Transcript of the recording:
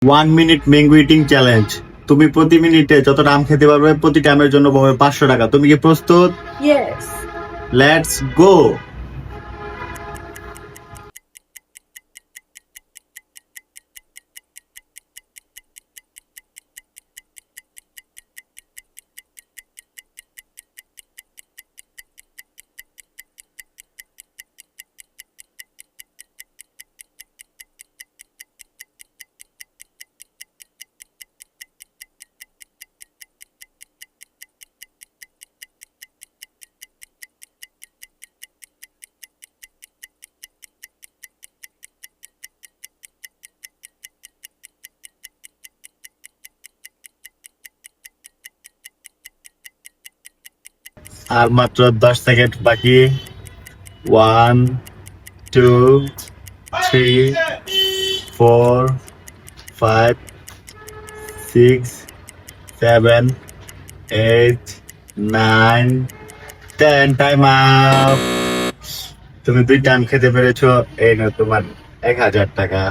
1 minute mango eating challenge. তুমি প্রতি মিনিটে যতটা আম খেতে পারবে প্রতিটা আমের জন্য পাবে 500 টাকা। তুমি কি প্রস্তুত? Yes. Let's go. আর মাত্র 10 সেকেন্ড বাকি। 1, 2, 3, 4, 5, 6, 7, 8, 9, 10। Time up. তুমি 2টা আম খেতে পেরেছো। এই নাও তোমার 1000 টাকা।